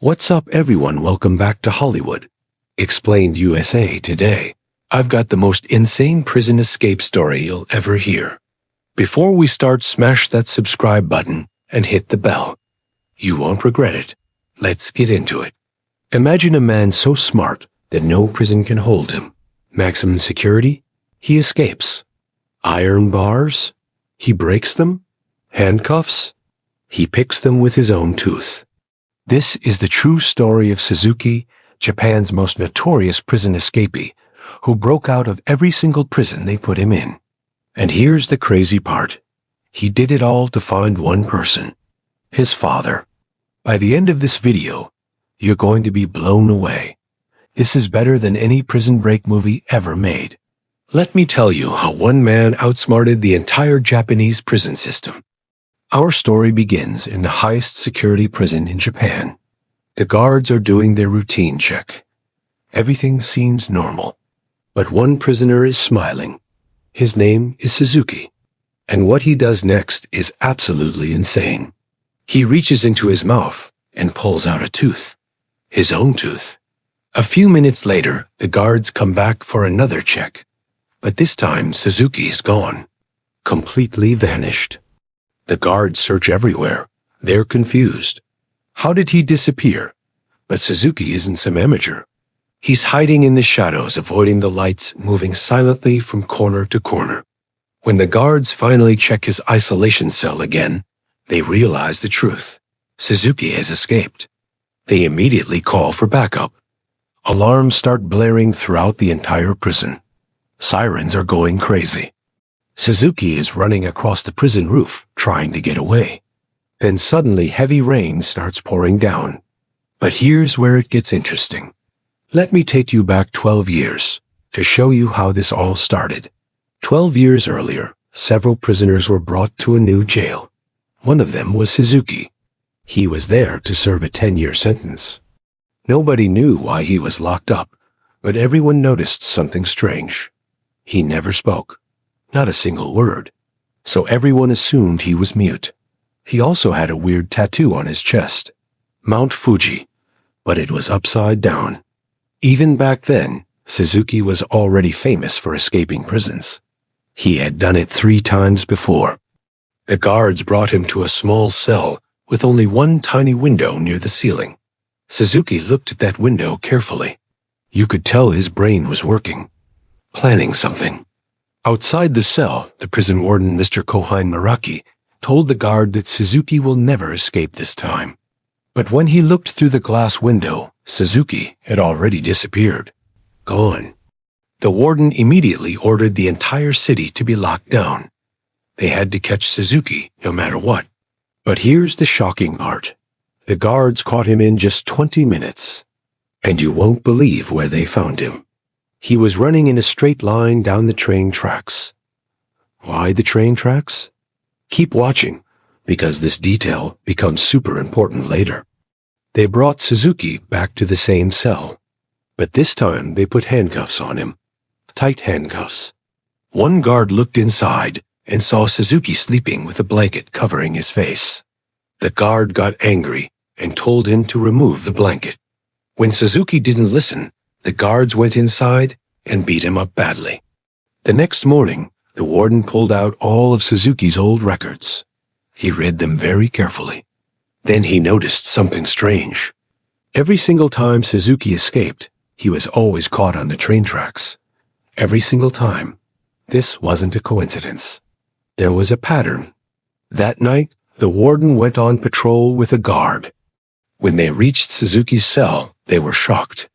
What's up, everyone? Welcome back to Hollywood Explained USA. Today, I've got the most insane prison escape story you'll ever hear. Before we start, smash that subscribe button and hit the bell. You won't regret it. Let's get into it. Imagine a man so smart that no prison can hold him. Maximum security, he escapes. Iron bars, he breaks them. Handcuffs, he picks them with his own tooth. This is the true story of Suzuki, Japan's most notorious prison escapee, who broke out of every single prison they put him in. And here's the crazy part. He did it all to find one person, his father. By the end of this video, you're going to be blown away. This is better than any prison break movie ever made. Let me tell you how one man outsmarted the entire Japanese prison system. Our story begins in the highest security prison in Japan. The guards are doing their routine check. Everything seems normal. But one prisoner is smiling. His name is Suzuki. And what he does next is absolutely insane. He reaches into his mouth and pulls out a tooth. His own tooth. A few minutes later, the guards come back for another check. But this time, Suzuki is gone. Completely vanished. The guards search everywhere. They're confused. How did he disappear? But Suzuki isn't some amateur. He's hiding in the shadows, avoiding the lights, moving silently from corner to corner. When the guards finally check his isolation cell again, they realize the truth. Suzuki has escaped. They immediately call for backup. Alarms start blaring throughout the entire prison. Sirens are going crazy. Suzuki is running across the prison roof, trying to get away. Then suddenly heavy rain starts pouring down. But here's where it gets interesting. Let me take you back 12 years to show you how this all started. 12 years earlier, several prisoners were brought to a new jail. One of them was Suzuki. He was there to serve a 10-year sentence. Nobody knew why he was locked up, but everyone noticed something strange. He never spoke. Not a single word. So everyone assumed he was mute. He also had a weird tattoo on his chest. Mount Fuji. But it was upside down. Even back then, Suzuki was already famous for escaping prisons. He had done it 3 times before. The guards brought him to a small cell with only one tiny window near the ceiling. Suzuki looked at that window carefully. You could tell his brain was working, planning something. Outside the cell, the prison warden, Mr. Kohei Maraki, told the guard that Suzuki will never escape this time. But when he looked through the glass window, Suzuki had already disappeared. Gone. The warden immediately ordered the entire city to be locked down. They had to catch Suzuki no matter what. But here's the shocking part. The guards caught him in just 20 minutes. And you won't believe where they found him. He was running in a straight line down the train tracks. Why the train tracks? Keep watching, because this detail becomes super important later. They brought Suzuki back to the same cell. But this time they put handcuffs on him. Tight handcuffs. One guard looked inside and saw Suzuki sleeping with a blanket covering his face. The guard got angry and told him to remove the blanket. When Suzuki didn't listen, the guards went inside and beat him up badly. The next morning, the warden pulled out all of Suzuki's old records. He read them very carefully. Then he noticed something strange. Every single time Suzuki escaped, he was always caught on the train tracks. Every single time. This wasn't a coincidence. There was a pattern. That night, the warden went on patrol with a guard. When they reached Suzuki's cell, they were shocked.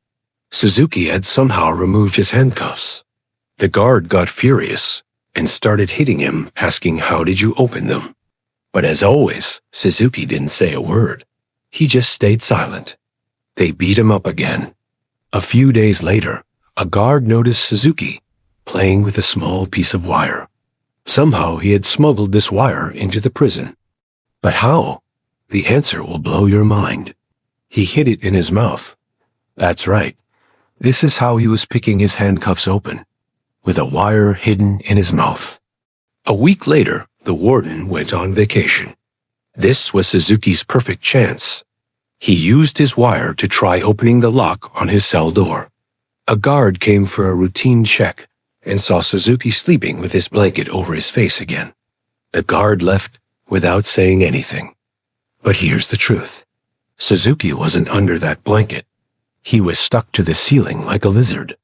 Suzuki had somehow removed his handcuffs. The guard got furious and started hitting him, asking, "How did you open them?" But as always, Suzuki didn't say a word. He just stayed silent. They beat him up again. A few days later, a guard noticed Suzuki playing with a small piece of wire. Somehow he had smuggled this wire into the prison. But how? The answer will blow your mind. He hid it in his mouth. That's right. This is how he was picking his handcuffs open, with a wire hidden in his mouth. A week later, the warden went on vacation. This was Suzuki's perfect chance. He used his wire to try opening the lock on his cell door. A guard came for a routine check and saw Suzuki sleeping with his blanket over his face again. The guard left without saying anything. But here's the truth. Suzuki wasn't under that blanket. He was stuck to the ceiling like a lizard,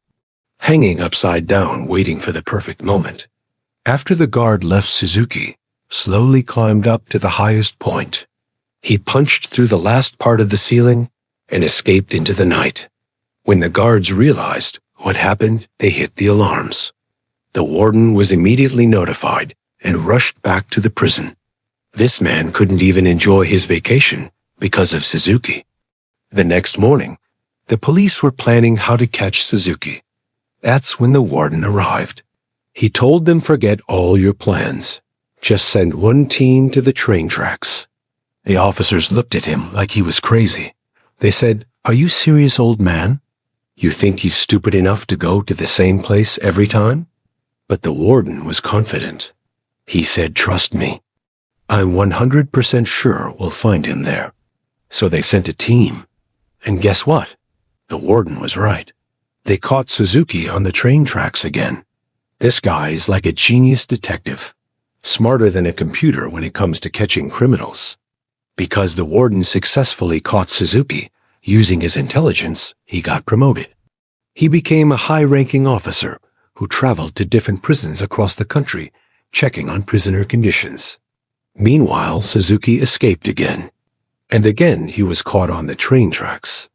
hanging upside down, waiting for the perfect moment. After the guard left, Suzuki slowly climbed up to the highest point. He punched through the last part of the ceiling and escaped into the night. When the guards realized what happened, they hit the alarms. The warden was immediately notified and rushed back to the prison. This man couldn't even enjoy his vacation because of Suzuki. The next morning, the police were planning how to catch Suzuki. That's when the warden arrived. He told them, "Forget all your plans. Just send one teen to the train tracks." The officers looked at him like he was crazy. They said, "Are you serious, old man? You think he's stupid enough to go to the same place every time?" But the warden was confident. He said, "Trust me. I'm 100% sure we'll find him there." So they sent a team. And guess what? The warden was right. They caught Suzuki on the train tracks again. This guy is like a genius detective, smarter than a computer when it comes to catching criminals. Because the warden successfully caught Suzuki using his intelligence, he got promoted. He became a high-ranking officer who traveled to different prisons across the country, checking on prisoner conditions. Meanwhile, Suzuki escaped again. And again he was caught on the train tracks.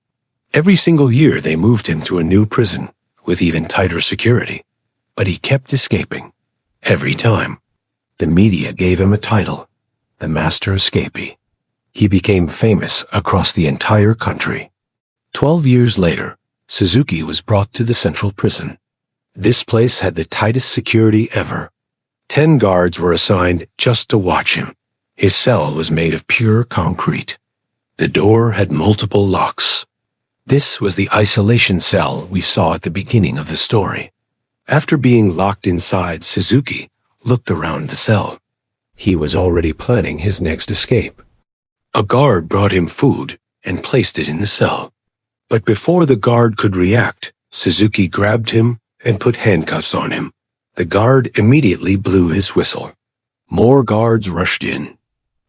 Every single year they moved him to a new prison with even tighter security. But he kept escaping. Every time. The media gave him a title, the Master Escapee. He became famous across the entire country. 12 years later, Suzuki was brought to the central prison. This place had the tightest security ever. 10 guards were assigned just to watch him. His cell was made of pure concrete. The door had multiple locks. This was the isolation cell we saw at the beginning of the story. After being locked inside, Suzuki looked around the cell. He was already planning his next escape. A guard brought him food and placed it in the cell. But before the guard could react, Suzuki grabbed him and put handcuffs on him. The guard immediately blew his whistle. More guards rushed in.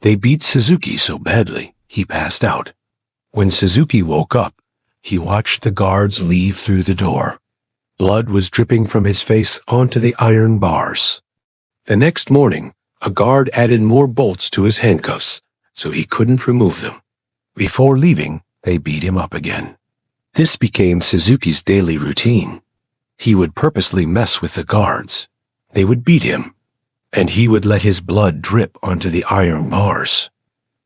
They beat Suzuki so badly, he passed out. When Suzuki woke up, he watched the guards leave through the door. Blood was dripping from his face onto the iron bars. The next morning, a guard added more bolts to his handcuffs, so he couldn't remove them. Before leaving, they beat him up again. This became Suzuki's daily routine. He would purposely mess with the guards. They would beat him, and he would let his blood drip onto the iron bars.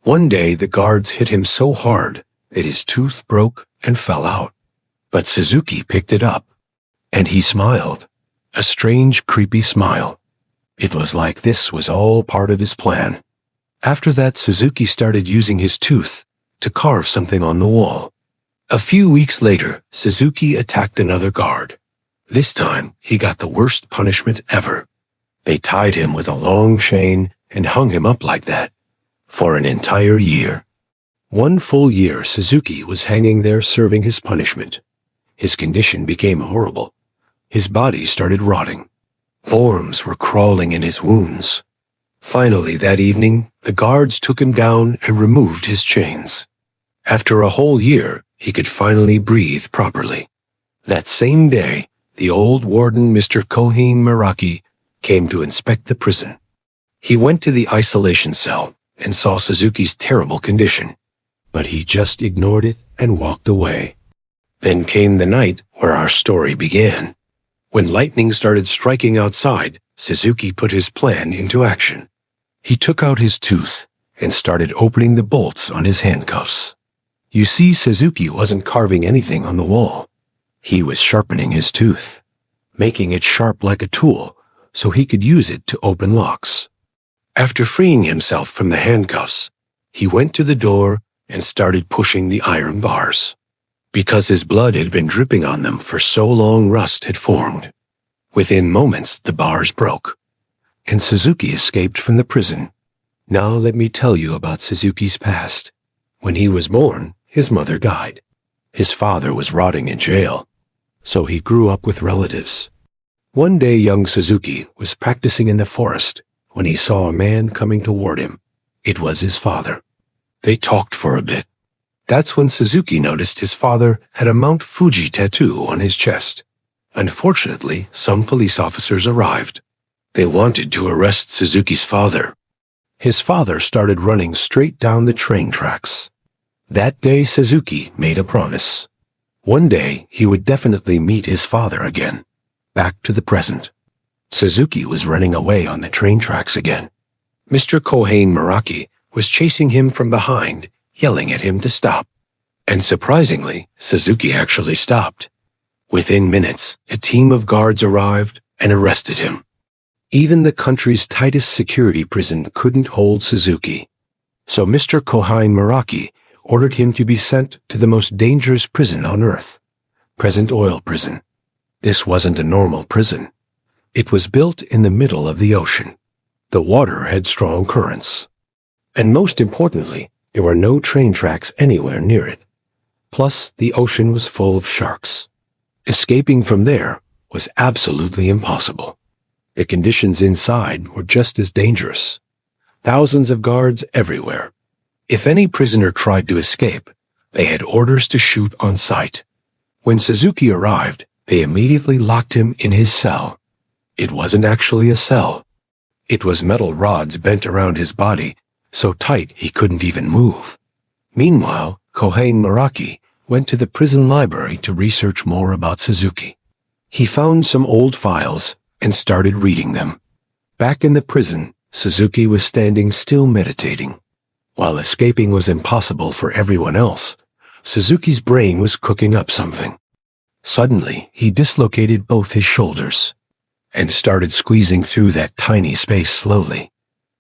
One day, the guards hit him so hard that his tooth broke and fell out. But Suzuki picked it up, and he smiled. A strange, creepy smile. It was like this was all part of his plan. After that, Suzuki started using his tooth to carve something on the wall. A few weeks later, Suzuki attacked another guard. This time, he got the worst punishment ever. They tied him with a long chain and hung him up like that for an entire year. 1 full year, Suzuki was hanging there serving his punishment. His condition became horrible. His body started rotting. Worms were crawling in his wounds. Finally, that evening, the guards took him down and removed his chains. After a whole year, he could finally breathe properly. That same day, the old warden, Mr. Kohei Meraki, came to inspect the prison. He went to the isolation cell and saw Suzuki's terrible condition, but he just ignored it and walked away. Then came the night where our story began. When lightning started striking outside, Suzuki put his plan into action. He took out his tooth and started opening the bolts on his handcuffs. You see, Suzuki wasn't carving anything on the wall. He was sharpening his tooth, making it sharp like a tool so he could use it to open locks. After freeing himself from the handcuffs, he went to the door and started pushing the iron bars. Because his blood had been dripping on them for so long, rust had formed. Within moments, the bars broke, and Suzuki escaped from the prison. Now let me tell you about Suzuki's past. When he was born, his mother died. His father was rotting in jail, so he grew up with relatives. One day young Suzuki was practicing in the forest when he saw a man coming toward him. It was his father. They talked for a bit. That's when Suzuki noticed his father had a Mount Fuji tattoo on his chest. Unfortunately, some police officers arrived. They wanted to arrest Suzuki's father. His father started running straight down the train tracks. That day, Suzuki made a promise. One day, he would definitely meet his father again. Back to the present. Suzuki was running away on the train tracks again. Mr. Kohei Muraki was chasing him from behind, yelling at him to stop. And surprisingly, Suzuki actually stopped. Within minutes, a team of guards arrived and arrested him. Even the country's tightest security prison couldn't hold Suzuki. So Mr. Kohei Muraki ordered him to be sent to the most dangerous prison on Earth, Present Oil Prison. This wasn't a normal prison. It was built in the middle of the ocean. The water had strong currents. And most importantly, there were no train tracks anywhere near it. Plus, the ocean was full of sharks. Escaping from there was absolutely impossible. The conditions inside were just as dangerous. Thousands of guards everywhere. If any prisoner tried to escape, they had orders to shoot on sight. When Suzuki arrived, they immediately locked him in his cell. It wasn't actually a cell. It was metal rods bent around his body, so tight he couldn't even move. Meanwhile, Kohei Muraki went to the prison library to research more about Suzuki. He found some old files and started reading them. Back in the prison, Suzuki was standing still meditating. While escaping was impossible for everyone else, Suzuki's brain was cooking up something. Suddenly, he dislocated both his shoulders and started squeezing through that tiny space slowly.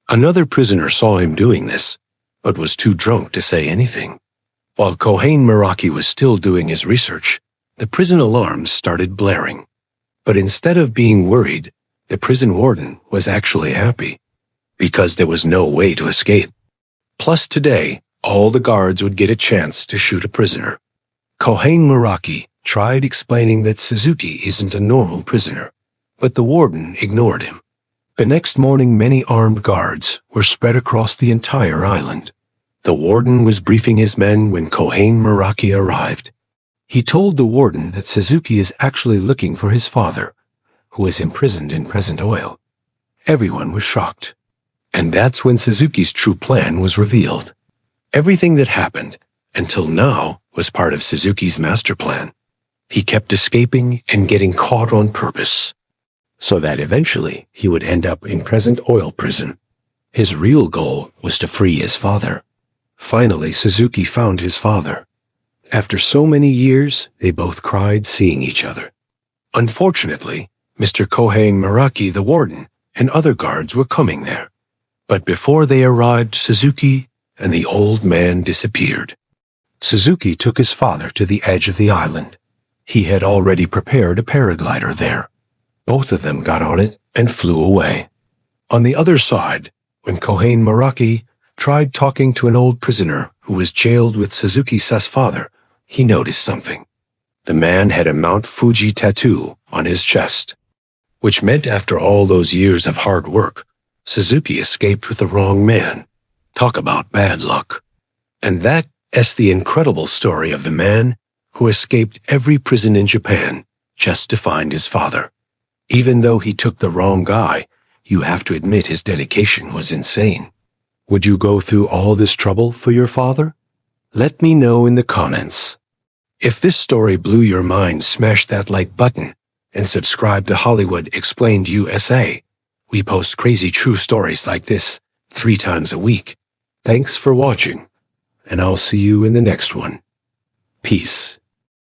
Another prisoner saw him doing this, but was too drunk to say anything. While Kohei Muraki was still doing his research, the prison alarms started blaring. But instead of being worried, the prison warden was actually happy, because there was no way to escape. Plus today, all the guards would get a chance to shoot a prisoner. Kohei Muraki tried explaining that Suzuki isn't a normal prisoner, but the warden ignored him. The next morning, many armed guards were spread across the entire island. The warden was briefing his men when Kohei Muraki arrived. He told the warden that Suzuki is actually looking for his father, who is imprisoned in Present Oil. Everyone was shocked. And that's when Suzuki's true plan was revealed. Everything that happened until now was part of Suzuki's master plan. He kept escaping and getting caught on purpose, so that eventually he would end up in Present Oil Prison. His real goal was to free his father. Finally, Suzuki found his father. After so many years, they both cried seeing each other. Unfortunately, Mr. Kohei Muraki, the warden, and other guards were coming there. But before they arrived, Suzuki and the old man disappeared. Suzuki took his father to the edge of the island. He had already prepared a paraglider there. Both of them got on it and flew away. On the other side, when Kohei Muraki tried talking to an old prisoner who was jailed with Suzuki's father, he noticed something. The man had a Mount Fuji tattoo on his chest, which meant after all those years of hard work, Suzuki escaped with the wrong man. Talk about bad luck. And that's the incredible story of the man who escaped every prison in Japan just to find his father. Even though he took the wrong guy, you have to admit his dedication was insane. Would you go through all this trouble for your father? Let me know in the comments. If this story blew your mind, smash that like button and subscribe to Hollywood Explained USA. We post crazy true stories like this 3 times a week. Thanks for watching, and I'll see you in the next one. Peace.